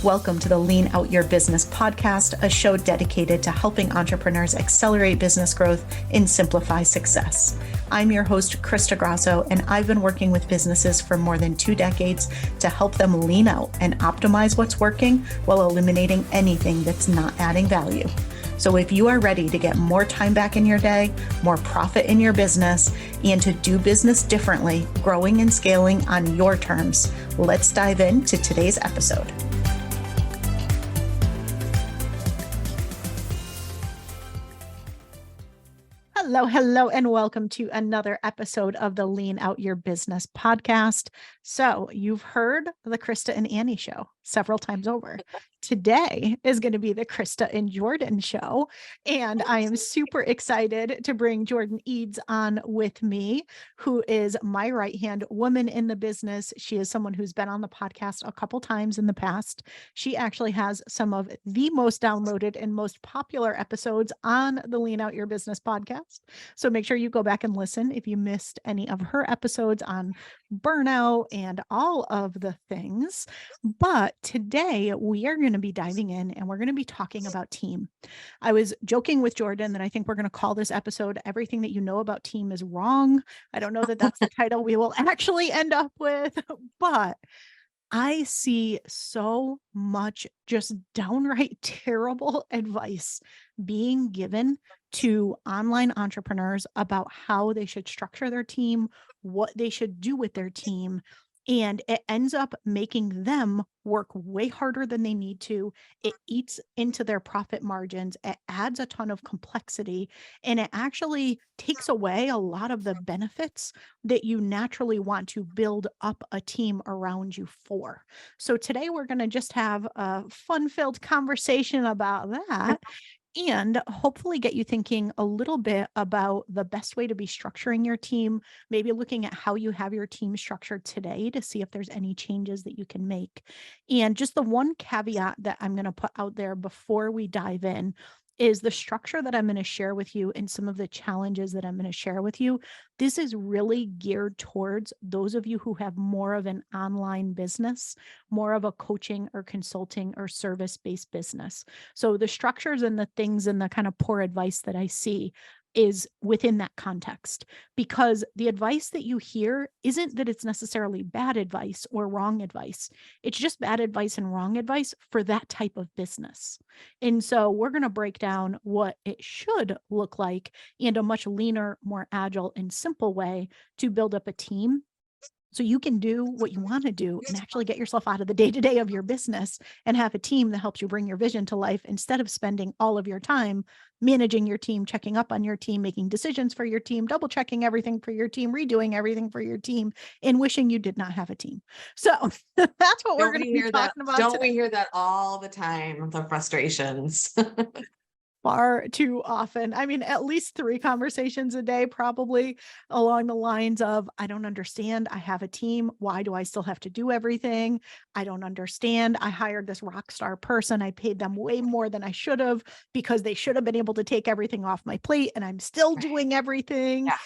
Welcome to the Lean Out Your Business podcast, a show dedicated to helping entrepreneurs accelerate business growth and simplify success. I'm your host, Krista Grasso, and I've been working with businesses for more than 2 decades to help them lean out and optimize what's working while eliminating anything that's not adding value. So if you are ready to get more time back in your day, more profit in your business, and to do business differently, growing and scaling on your terms, let's dive into today's episode. Hello, and welcome to another episode of the Lean Out Your Business podcast. So you've heard the Krista and Annie show several times over. Today is going to be the Krista and Jordan show, and I am super excited to bring Jordan Eads on with me, who is my right-hand woman in the business. She is someone who's been on the podcast a couple times in the past. She actually has some of the most downloaded and most popular episodes on the Lean Out Your Business podcast. So make sure you go back and listen if you missed any of her episodes on burnout and all of the things. But today we are going to be diving in and we're going to be talking about team. I was joking with Jordan that I think we're going to call this episode "Everything That You Know About Team Is Wrong." I don't know that that's the title we will actually end up with, but I see so much just downright terrible advice being given to online entrepreneurs about how they should structure their team, what they should do with their team. And it ends up making them work way harder than they need to. It eats into their profit margins. It adds a ton of complexity, and it actually takes away a lot of the benefits that you naturally want to build up a team around you for. So today we're going to just have a fun-filled conversation about that, and hopefully get you thinking a little bit about the best way to be structuring your team, maybe looking at how you have your team structured today to see if there's any changes that you can make. And just the one caveat that I'm going to put out there before we dive in is the structure that I'm going to share with you and some of the challenges that I'm going to share with you. This is really geared towards those of you who have more of an online business, more of a coaching or consulting or service-based business. So the structures and the things and the kind of poor advice that I see is within that context, because the advice that you hear isn't that it's necessarily bad advice or wrong advice. It's just bad advice and wrong advice for that type of business. And so we're going to break down what it should look like in a much leaner, more agile and simple way to build up a team, so you can do what you want to do and actually get yourself out of the day-to-day of your business and have a team that helps you bring your vision to life, instead of spending all of your time managing your team, checking up on your team, making decisions for your team, double checking everything for your team, redoing everything for your team, and wishing you did not have a team. So that's what we're going to be talking about Don't today. we hear that all the time, the frustrations? Far too often. I mean, at least 3 conversations a day, probably along the lines of, I don't understand. I have a team. Why do I still have to do everything? I don't understand. I hired this rock star person. I paid them way more than I should have because they should have been able to take everything off my plate, and I'm still doing everything. Yeah.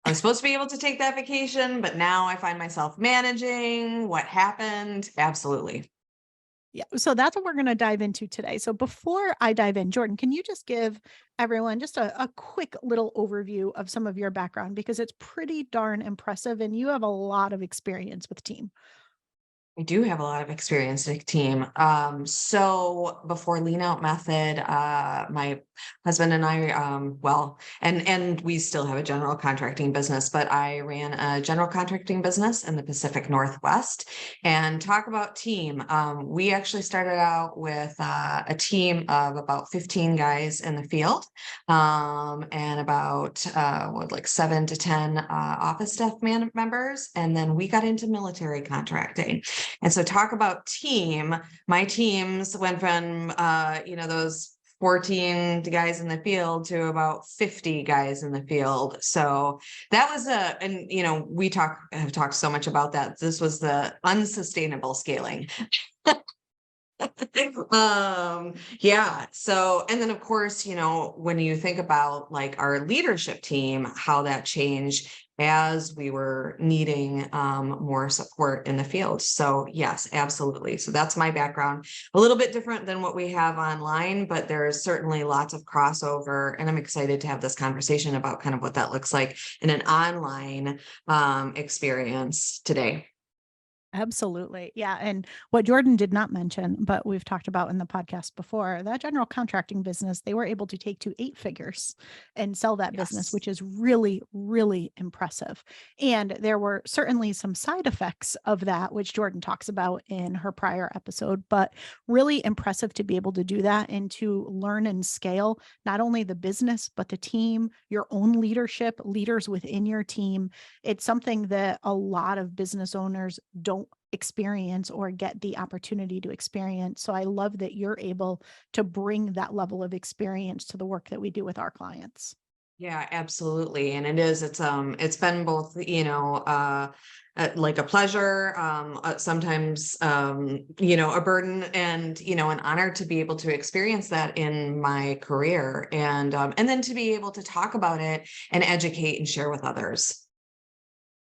I was supposed to be able to take that vacation, but now I find myself managing. What happened? Absolutely. Yeah. So that's what we're going to dive into today. So before I dive in, Jordan, can you just give everyone just a quick little overview of some of your background, because it's pretty darn impressive and you have a lot of experience with team. I do have a lot of experience in a team. So before Lean Out Method, my husband and I, and we still have a general contracting business, but I ran a general contracting business in the Pacific Northwest. And talk about team. We actually started out with a team of about 15 guys in the field, and about 7 to 10 office staff members. And then we got into military contracting. And so talk about team, my teams went from, those 14 guys in the field to about 50 guys in the field. So that was we have talked so much about that. This was the unsustainable scaling. Yeah. So, and then of course, when you think about like our leadership team, how that changed as we were needing more support in the field. So yes, absolutely. So that's my background. A little bit different than what we have online, but there's certainly lots of crossover. And I'm excited to have this conversation about kind of what that looks like in an online experience today. Absolutely. Yeah. And what Jordan did not mention, but we've talked about in the podcast before, that general contracting business, they were able to take to 8 figures and sell that business, Yes. which is really, really impressive. And there were certainly some side effects of that, which Jordan talks about in her prior episode, but really impressive to be able to do that and to learn and scale not only the business, but the team, your own leadership, leaders within your team. It's something that a lot of business owners don't experience or get the opportunity to experience. So I love that you're able to bring that level of experience to the work that we do with our clients. Yeah, absolutely. And it's been both, like a pleasure, sometimes, a burden and, an honor to be able to experience that in my career and then to be able to talk about it and educate and share with others.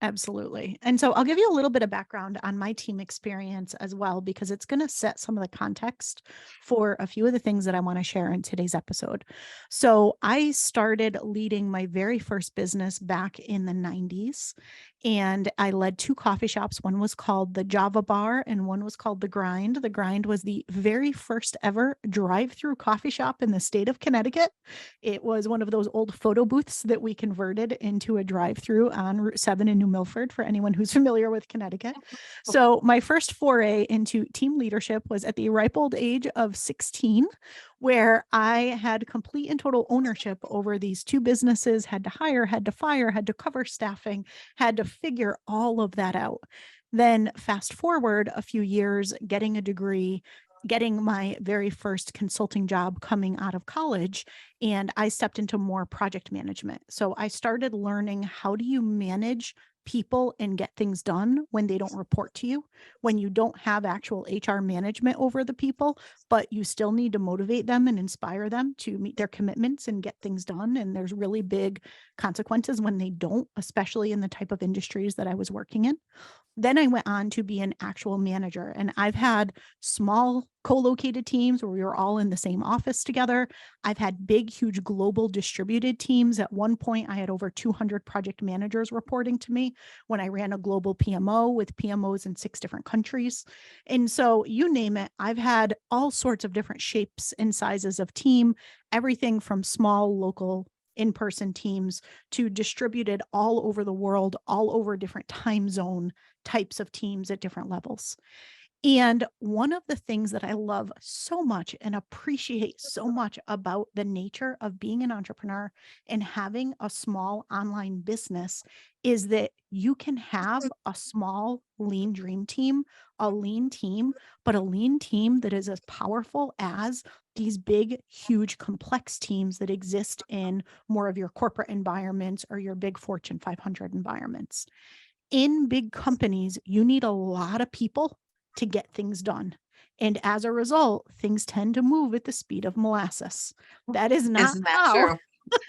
Absolutely. And so I'll give you a little bit of background on my team experience as well, because it's going to set some of the context for a few of the things that I want to share in today's episode. So I started leading my very first business back in the 90s, and I led 2 coffee shops. One was called the Java Bar and one was called the Grind. The Grind was the very first ever drive-through coffee shop in the state of Connecticut. It was one of those old photo booths that we converted into a drive-through on Route 7 in New Milford for anyone who's familiar with Connecticut. So my first foray into team leadership was at the ripe old age of 16, where I had complete and total ownership over these 2 businesses, had to hire, had to fire, had to cover staffing, had to figure all of that out. Then fast forward a few years, getting a degree, getting my very first consulting job coming out of college, and I stepped into more project management. So I started learning, how do you manage people and get things done when they don't report to you, when you don't have actual HR management over the people, but you still need to motivate them and inspire them to meet their commitments and get things done. And there's really big consequences when they don't, especially in the type of industries that I was working in. Then I went on to be an actual manager, and I've had small co-located teams where we were all in the same office together. I've had big, huge global distributed teams. At one point, I had over 200 project managers reporting to me when I ran a global PMO with PMOs in 6 different countries. And so you name it, I've had all sorts of different shapes and sizes of team, everything from small local in-person teams to distributed all over the world, all over different time zone types of teams at different levels. And one of the things that I love so much and appreciate so much about the nature of being an entrepreneur and having a small online business is that you can have a small, lean dream team, a lean team, but a lean team that is as powerful as these big, huge, complex teams that exist in more of your corporate environments or your big Fortune 500 environments. In big companies, you need a lot of people to get things done. And as a result, things tend to move at the speed of molasses. That is not Isn't that how true?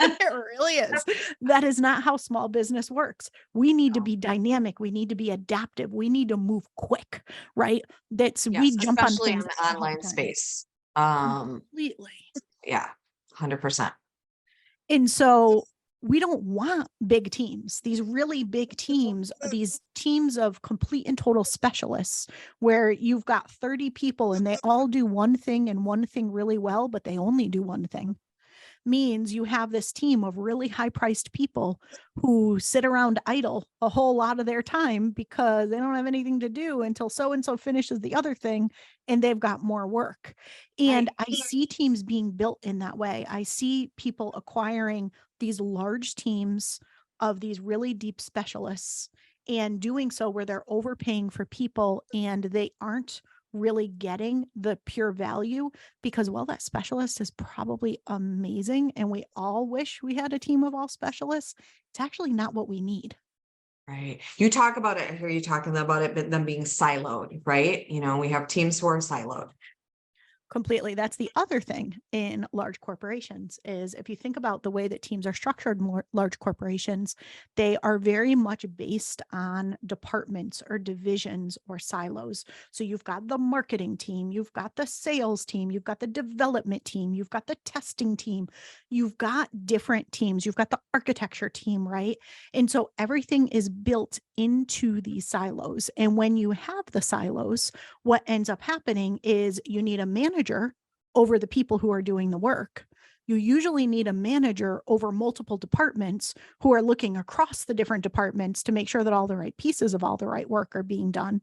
it really is. That is not how small business works. We need to No. be dynamic. We need to be adaptive. We need to move quick, right? We Yes, jump on especially in things the all the online time. space. Um, Completely. yeah, 100%. And so we don't want big teams, these really big teams, these teams of complete and total specialists where you've got 30 people and they all do one thing and one thing really well, but they only do one thing. Means you have this team of really high priced people who sit around idle a whole lot of their time because they don't have anything to do until so and so finishes the other thing and they've got more work. And Right. I see teams being built in that way. I see people acquiring these large teams of these really deep specialists and doing so where they're overpaying for people and they aren't really getting the pure value because, well, that specialist is probably amazing and we all wish we had a team of all specialists. It's actually not what we need. Right. You talk about it, I hear you talking about it, but them being siloed, right? We have teams who are siloed. Completely. That's the other thing in large corporations is if you think about the way that teams are structured in large corporations, they are very much based on departments or divisions or silos. So you've got the marketing team, you've got the sales team, you've got the development team, you've got the testing team, you've got different teams, you've got the architecture team, right? And so everything is built into these silos. And when you have the silos, what ends up happening is you need a manager over the people who are doing the work. You usually need a manager over multiple departments who are looking across the different departments to make sure that all the right pieces of all the right work are being done.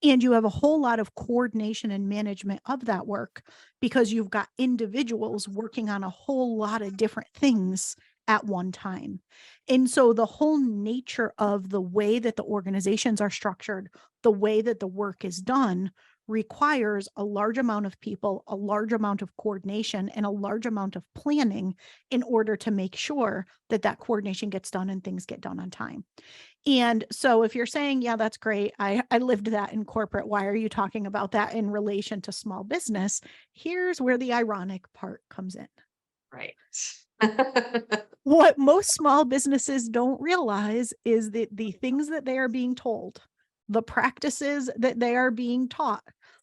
And you have a whole lot of coordination and management of that work because you've got individuals working on a whole lot of different things at one time. And so the whole nature of the way that the organizations are structured, the way that the work is done, requires a large amount of people, a large amount of coordination, and a large amount of planning in order to make sure that that coordination gets done and things get done on time. And so if you're saying, yeah, that's great, I lived that in corporate, why are you talking about that in relation to small business? Here's where the ironic part comes in. Right. What most small businesses don't realize is that the things that they are being told, the practices that they are being taught,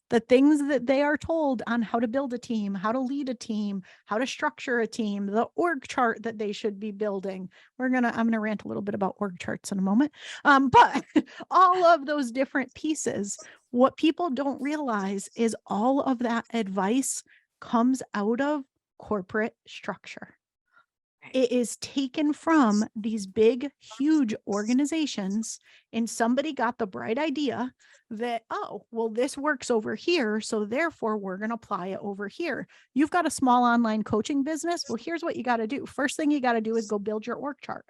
the things that they are told on how to build a team, how to lead a team, how to structure a team, the org chart that they should be building. I'm gonna rant a little bit about org charts in a moment. But all of those different pieces, what people don't realize is all of that advice comes out of corporate structure. It is taken from these big, huge organizations, and somebody got the bright idea that, oh, well, this works over here, so therefore we're going to apply it over here. You've got a small online coaching business. Well, here's what you got to do. First thing you got to do is go build your org chart.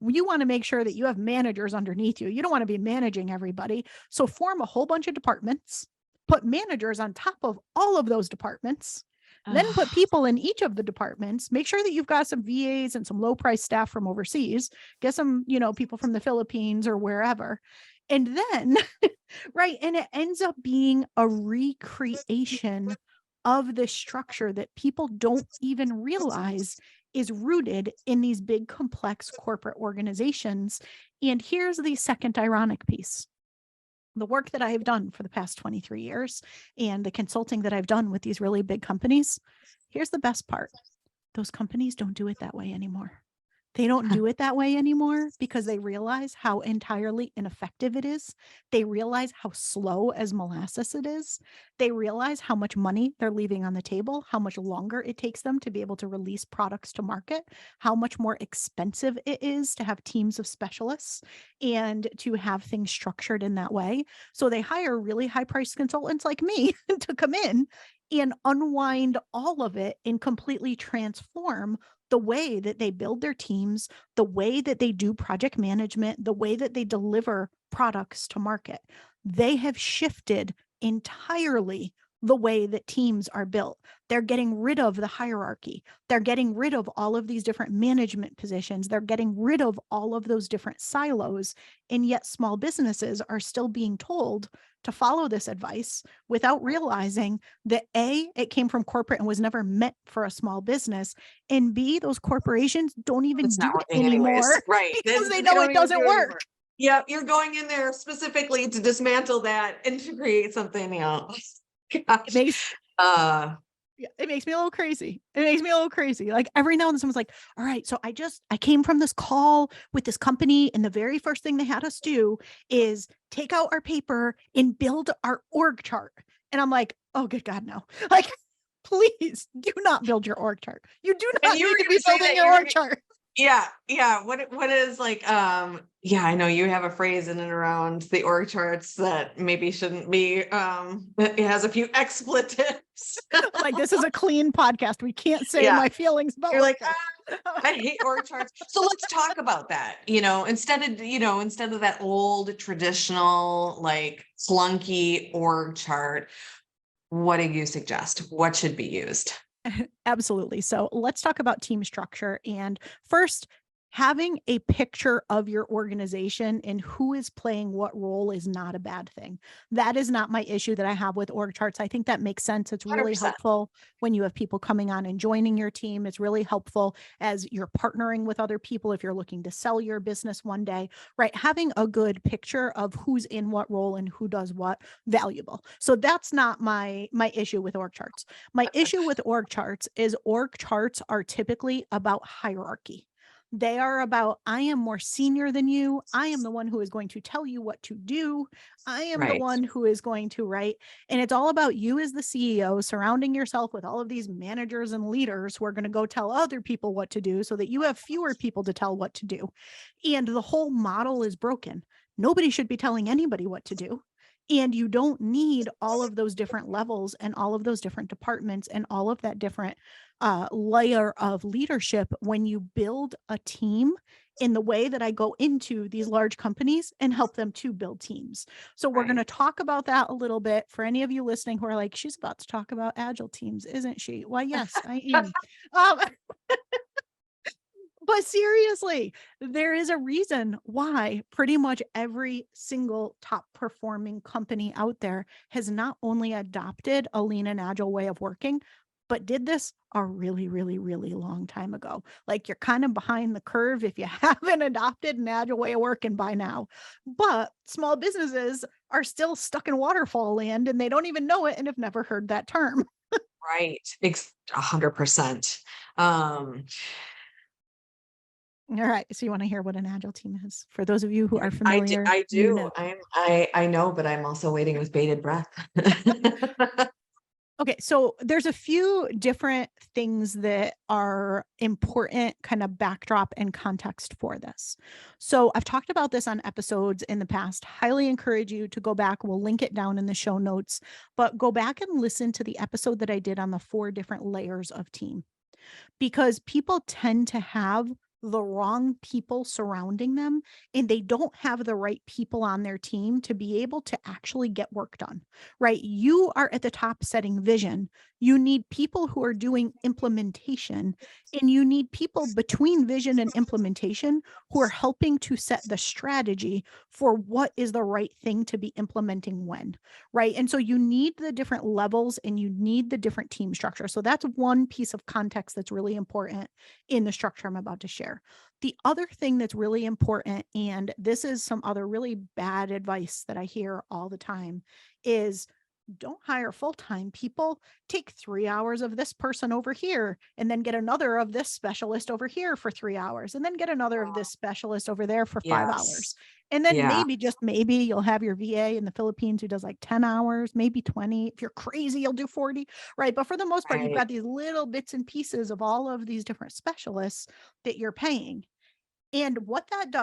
You want to make sure that you have managers underneath you. You don't want to be managing everybody. So form a whole bunch of departments, put managers on top of all of those departments, then put people in each of the departments, make sure that you've got some VAs and some low price staff from overseas, get some, people from the Philippines or wherever. And then, right. And it ends up being a recreation of the structure that people don't even realize is rooted in these big, complex corporate organizations. And here's the second ironic piece. The work that I have done for the past 23 years and the consulting that I've done with these really big companies, here's the best part. Those companies don't do it that way anymore. They don't do it that way anymore because they realize how entirely ineffective it is. They realize how slow as molasses it is. They realize how much money they're leaving on the table, how much longer it takes them to be able to release products to market, how much more expensive it is to have teams of specialists and to have things structured in that way. So they hire really high-priced consultants like me to come in and unwind all of it and completely transform the way that they build their teams, the way that they do project management, the way that they deliver products to market. They have shifted entirely the way that teams are built. They're getting rid of the hierarchy. They're getting rid of all of these different management positions. They're getting rid of all of those different silos. And yet small businesses are still being told to follow this advice without realizing that A, it came from corporate and was never meant for a small business. And B, those corporations don't even do it anymore right? Because they know it doesn't work. Yeah, you're going in there specifically to dismantle that and to create something else. It makes me a little crazy. It makes me a little crazy. Like every now and then someone's like, all right, so I came from this call with this company and the very first thing they had us do is take out our paper and build our org chart. And I'm like, oh, good God, no. Like, please do not build your org chart. You do not need to be building your org chart. Yeah. What is like, I know you have a phrase in and around the org charts that maybe shouldn't be, it has a few expletives. Like, this is a clean podcast. We can't say my feelings about You're like, I hate org charts. So let's talk about that. Instead of that old traditional, like clunky org chart, what do you suggest? What should be used? Absolutely. So let's talk about team structure. And first, having a picture of your organization and who is playing what role is not a bad thing. That is not my issue that I have with org charts. I think that makes sense. It's really 100%. helpful when you have people coming on and joining your team. It's really helpful as you're partnering with other people if you're looking to sell your business one day, right? Having a good picture of who's in what role and who does what, valuable. So that's not my issue with org charts. My issue with org charts is org charts are typically about hierarchy. They are about, I am more senior than you. I am the one who is going to tell you what to do. I am the Right. one who is going to write. And it's all about you as the CEO surrounding yourself with all of these managers and leaders who are going to go tell other people what to do so that you have fewer people to tell what to do. And the whole model is broken. Nobody should be telling anybody what to do. And you don't need all of those different levels and all of those different departments and all of that different layer of leadership when you build a team in the way that I go into these large companies and help them to build teams. So we're going to Right. talk about that a little bit. For any of you listening who are like, she's about to talk about agile teams, isn't she? Why, yes, I am. Um, but seriously, there is a reason why pretty much every single top performing company out there has not only adopted a lean and agile way of working, but did this a really, really, really long time ago. Like, you're kind of behind the curve if you haven't adopted an agile way of working by now. But small businesses are still stuck in waterfall land and they don't even know it and have never heard that term. Right. 100%. Um, All right. So you want to hear what an agile team is? For those of you who are I do. familiar, I you do. know. I know, but I'm also waiting with bated breath. Okay, so there's a few different things that are important kind of backdrop and context for this. So I've talked about this on episodes in the past. Highly encourage you to go back. We'll link it down in the show notes, but go back and listen to the episode that I did on the 4 different layers of team, because people tend to have the wrong people surrounding them and they don't have the right people on their team to be able to actually get work done, right? You are at the top setting vision. You need people who are doing implementation, and you need people between vision and implementation who are helping to set the strategy for what is the right thing to be implementing when, right? And so you need the different levels and you need the different team structure. So that's one piece of context that's really important in the structure I'm about to share. The other thing that's really important, and this is some other really bad advice that I hear all the time, is don't hire full-time people. Take 3 hours of this person over here and then get another of this specialist over here for 3 hours and then get another of this specialist over there for 5 hours. Yes. And then Yeah. maybe, just maybe, you'll have your VA in the Philippines who does like 10 hours, maybe 20. If you're crazy, you'll do 40, right? But for the most part, you've Right. got these little bits and pieces of all of these different specialists that you're paying. And what that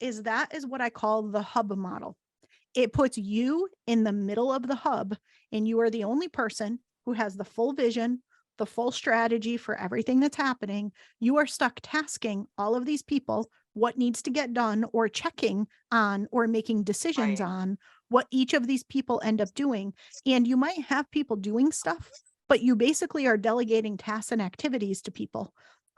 is what I call the hub model. It puts you in the middle of the hub, and you are the only person who has the full vision, the full strategy for everything that's happening. You are stuck tasking all of these people what needs to get done, or checking on or making decisions Right. on what each of these people end up doing. And you might have people doing stuff, but you basically are delegating tasks and activities to people.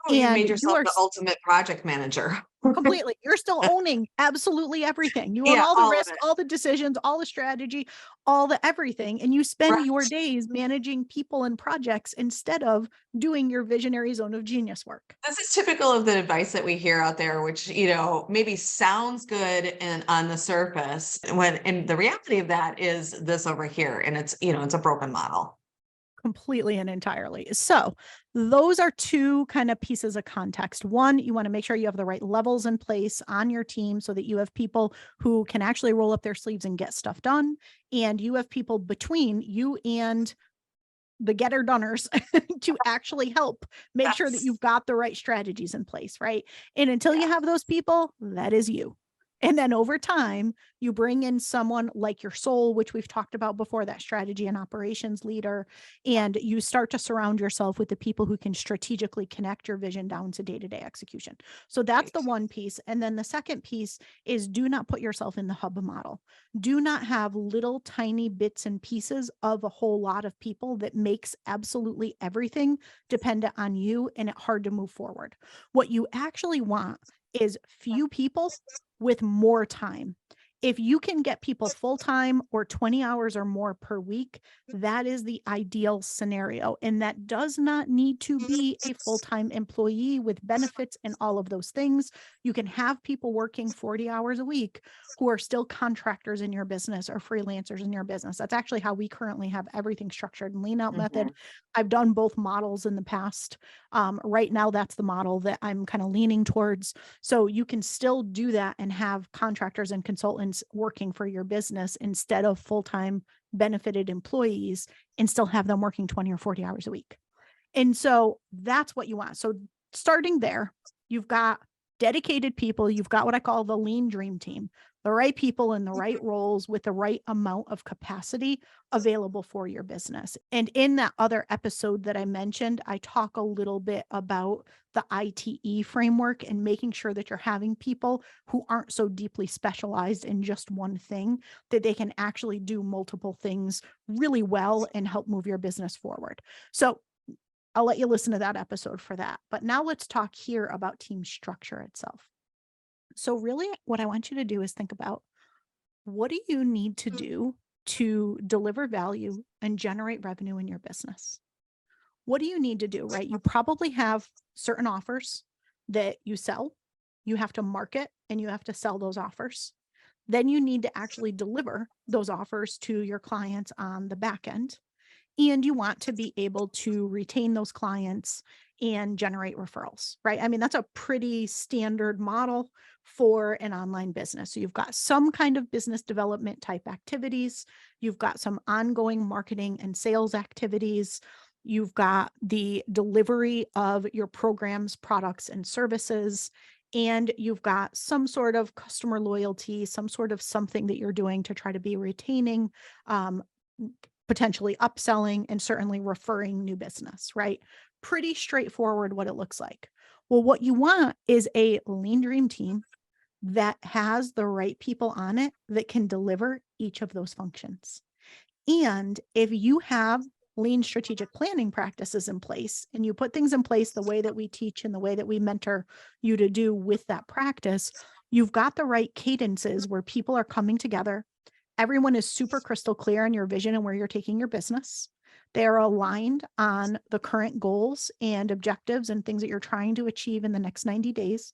Oh, you And made you yourself are the ultimate project manager. completely. You're still owning absolutely everything. You own Yeah, all the all of risk, it. all the decisions, all the strategy, all the everything. And you spend your Right. days managing people and projects instead of doing your visionary zone of genius work. This is typical of the advice that we hear out there, which, maybe sounds good and on the surface, and the reality of that is this over here. And it's a broken model. Completely and entirely. So, those are 2 kind of pieces of context. One, you want to make sure you have the right levels in place on your team so that you have people who can actually roll up their sleeves and get stuff done. And you have people between you and the getter doners to actually help make sure that Yes. you've got the right strategies in place, right? And until you Yeah. have those people, that is you. And then over time, you bring in someone like your soul, which we've talked about before, that strategy and operations leader, and you start to surround yourself with the people who can strategically connect your vision down to day-to-day execution. So that's the Right. one piece. And then the second piece is, do not put yourself in the hub model. Do not have little tiny bits and pieces of a whole lot of people that makes absolutely everything dependent on you and it hard to move forward. What you actually want is few people with more time. If you can get people full-time or 20 hours or more per week, that is the ideal scenario. And that does not need to be a full-time employee with benefits and all of those things. You can have people working 40 hours a week who are still contractors in your business or freelancers in your business. That's actually how we currently have everything structured in Lean Out Method. I've done both models in the past. Right now, that's the model that I'm kind of leaning towards. So you can still do that and have contractors and consultants working for your business instead of full-time benefited employees, and still have them working 20 or 40 hours a week. And so that's what you want. So starting there, you've got dedicated people. You've got what I call the lean dream team, the right people in the right roles with the right amount of capacity available for your business. And in that other episode that I mentioned, I talk a little bit about the ITE framework and making sure that you're having people who aren't so deeply specialized in just one thing, that they can actually do multiple things really well and help move your business forward. So I'll let you listen to that episode for that. But now let's talk here about team structure itself. So really what I want you to do is think about, what do you need to do to deliver value and generate revenue in your business? What do you need to do, right? You probably have certain offers that you sell. You have to market and you have to sell those offers. Then you need to actually deliver those offers to your clients on the back end. And you want to be able to retain those clients and generate referrals, right? I mean, that's a pretty standard model for an online business. So you've got some kind of business development type activities. You've got some ongoing marketing and sales activities. You've got the delivery of your programs, products, and services. And you've got some sort of customer loyalty, some sort of something that you're doing to try to be retaining, potentially upselling, and certainly referring new business, right? Pretty straightforward what it looks like. Well, what you want is a lean dream team that has the right people on it that can deliver each of those functions. And if you have lean strategic planning practices in place and you put things in place the way that we teach and the way that we mentor you to do with that practice, you've got the right cadences where people are coming together. Everyone is super crystal clear on your vision and where you're taking your business. They're aligned on the current goals and objectives and things that you're trying to achieve in the next 90 days.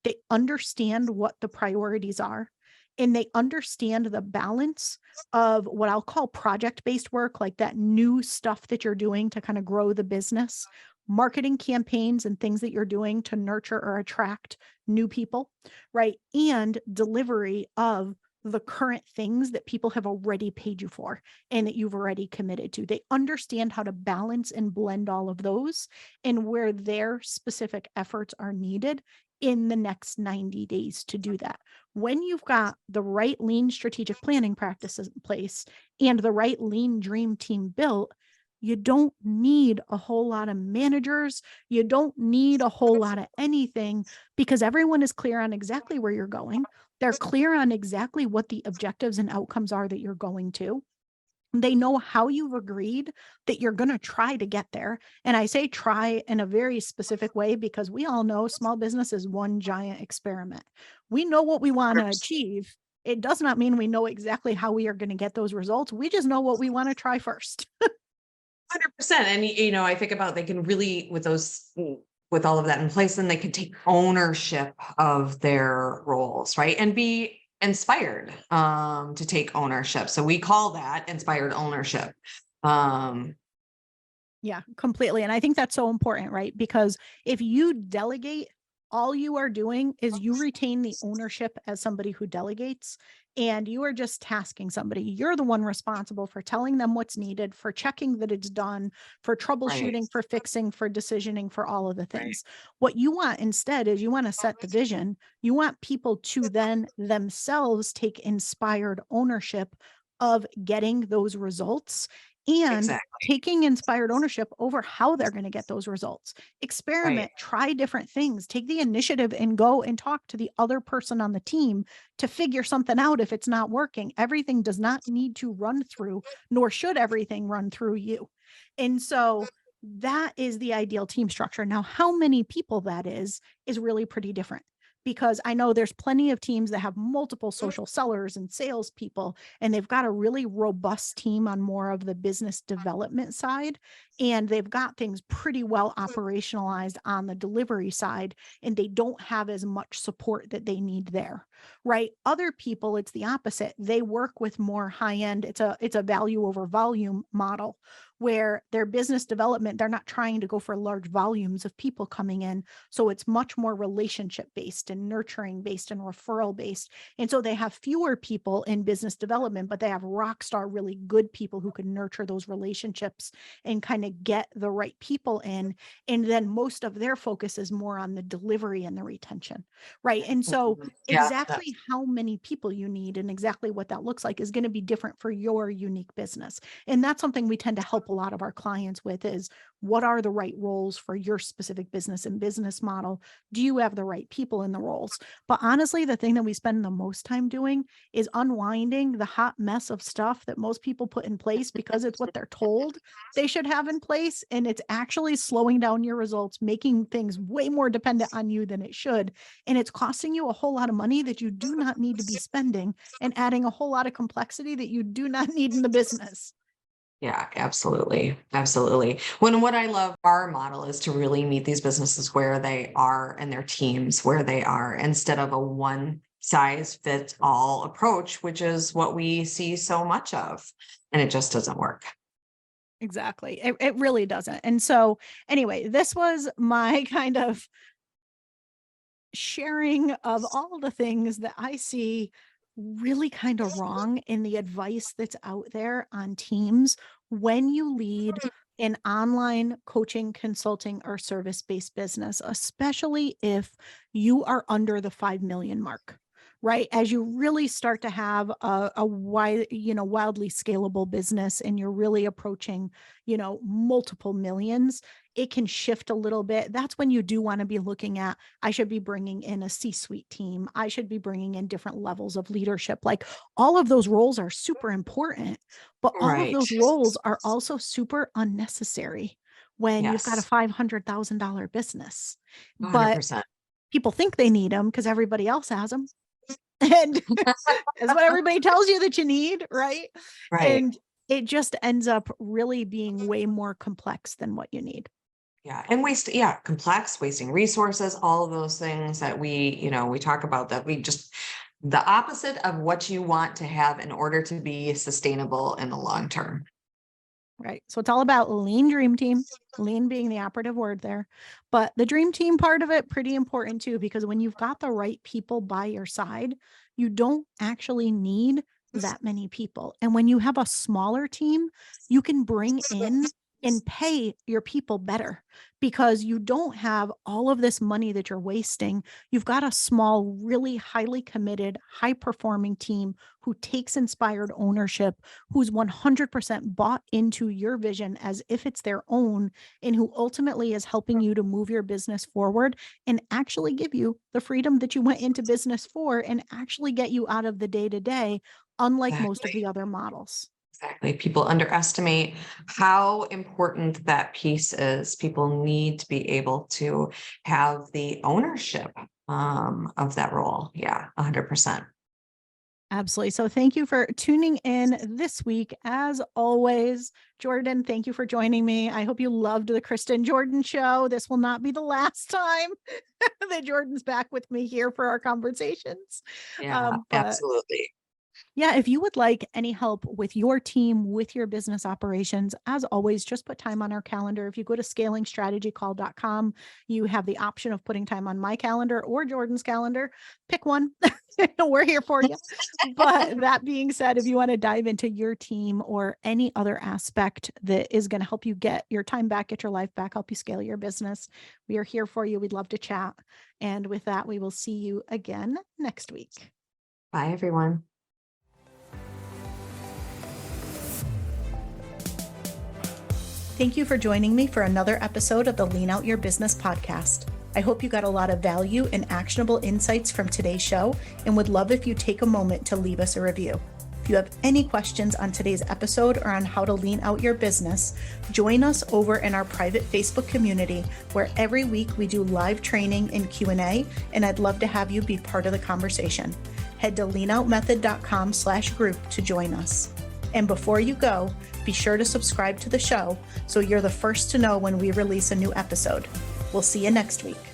They understand what the priorities are, and they understand the balance of what I'll call project-based work, like that new stuff that you're doing to kind of grow the business, marketing campaigns and things that you're doing to nurture or attract new people, right? And delivery of the current things that people have already paid you for and that you've already committed to. They understand how to balance and blend all of those and where their specific efforts are needed in the next 90 days to do that. When you've got the right lean strategic planning practices in place and the right lean dream team built, you don't need a whole lot of managers. You don't need a whole lot of anything, because everyone is clear on exactly where you're going. They're clear on exactly what the objectives and outcomes are that you're going to. They know how you've agreed that you're going to try to get there. And I say try in a very specific way because we all know small business is one giant experiment. We know what we want to achieve. It does not mean we know exactly how we are going to get those results. We just know what we want to try first. 100%. And, I think about, they can really, with all of that in place, then they can take ownership of their roles, right? And be inspired to take ownership. So we call that inspired ownership. Yeah, completely. And I think that's so important, right? Because if you delegate, all you are doing is you retain the ownership as somebody who delegates, and you are just tasking somebody. You're the one responsible for telling them what's needed, for checking that it's done, for troubleshooting, Right. for fixing, for decisioning, for all of the Right. things. What you want instead is you want to set the vision. You want people to then themselves take inspired ownership of getting those results and Exactly. taking inspired ownership over how they're going to get those results. Right. Experiment, try different things, take the initiative and go and talk to the other person on the team to figure something out if it's not working. Everything does not need to run through, nor should everything run through you. And so that is the ideal team structure. Now, how many people that is really pretty different, because I know there's plenty of teams that have multiple social sellers and salespeople, and they've got a really robust team on more of the business development side. And they've got things pretty well operationalized on the delivery side, and they don't have as much support that they need there, right? Other people, it's the opposite. They work with more high end. It's a value over volume model, where their business development, they're not trying to go for large volumes of people coming in. So it's much more relationship based and nurturing based and referral based. And so they have fewer people in business development, but they have rock star, really good people who can nurture those relationships and kind of get the right people in. And then most of their focus is more on the delivery and the retention, right? And so Yeah, exactly how many people you need and exactly what that looks like is going to be different for your unique business. And that's something we tend to help a lot of our clients with, is what are the right roles for your specific business and business model? Do you have the right people in the roles? But honestly, the thing that we spend the most time doing is unwinding the hot mess of stuff that most people put in place because it's what they're told they should have in place. And it's actually slowing down your results, making things way more dependent on you than it should. And it's costing you a whole lot of money that you do not need to be spending, and adding a whole lot of complexity that you do not need in the business. yeah, absolutely. Absolutely. When what I love our model is to really meet these businesses where they are and their teams where they are, instead of a one size fits all approach, which is what we see so much of. And it just doesn't work. Exactly. It really doesn't. And so anyway, this was my kind of sharing of all the things that I see really kind of wrong in the advice that's out there on teams when you lead an online coaching, consulting, or service-based business, especially if you are under the 5 million mark. Right. As you really start to have a wide, wildly scalable business, and you're really approaching, multiple millions, it can shift a little bit. That's when you do want to be looking at, I should be bringing in a C-suite team. I should be bringing in different levels of leadership. Like, all of those roles are super important, but all of Right. those roles are also super unnecessary when you've got a Yes. $500,000 business. But 100%. people think they need them because everybody else has them. And that's what everybody tells you that you need, right? Right. And it just ends up really being way more complex than what you need. Yeah. And yeah, complex, wasting resources, all of those things that we talk about, that we just, the opposite of what you want to have in order to be sustainable in the long term. Right. So it's all about lean dream team, lean being the operative word there. But the dream team part of it, pretty important too, because when you've got the right people by your side, you don't actually need that many people. And when you have a smaller team, you can bring in and pay your people better, because you don't have all of this money that you're wasting. You've got a small, really highly committed, high performing team who takes inspired ownership, who's 100% bought into your vision as if it's their own, and who ultimately is helping you to move your business forward and actually give you the freedom that you went into business for, and actually get you out of the day to day, unlike most of Exactly. the other models. Exactly. People underestimate how important that piece is. People need to be able to have the ownership of that role. Yeah, 100%. Absolutely. So thank you for tuning in this week. As always, Jordan, thank you for joining me. I hope you loved the Kristen Jordan show. This will not be the last time that Jordan's back with me here for our conversations. Yeah, But absolutely. yeah, if you would like any help with your team, with your business operations, as always, just put time on our calendar. If you go to scalingstrategycall.com, you have the option of putting time on my calendar or Jordan's calendar. Pick one. We're here for you. But that being said, if you want to dive into your team or any other aspect that is going to help you get your time back, get your life back, help you scale your business, we are here for you. We'd love to chat. And with that, we will see you again next week. Bye, everyone. Thank you for joining me for another episode of the Lean Out Your Business podcast. I hope you got a lot of value and actionable insights from today's show, and would love if you take a moment to leave us a review. If you have any questions on today's episode or on how to lean out your business, join us over in our private Facebook community where every week we do live training and Q&A, and I'd love to have you be part of the conversation. Head to leanoutmethod.com/group to join us. And before you go, be sure to subscribe to the show so you're the first to know when we release a new episode. We'll see you next week.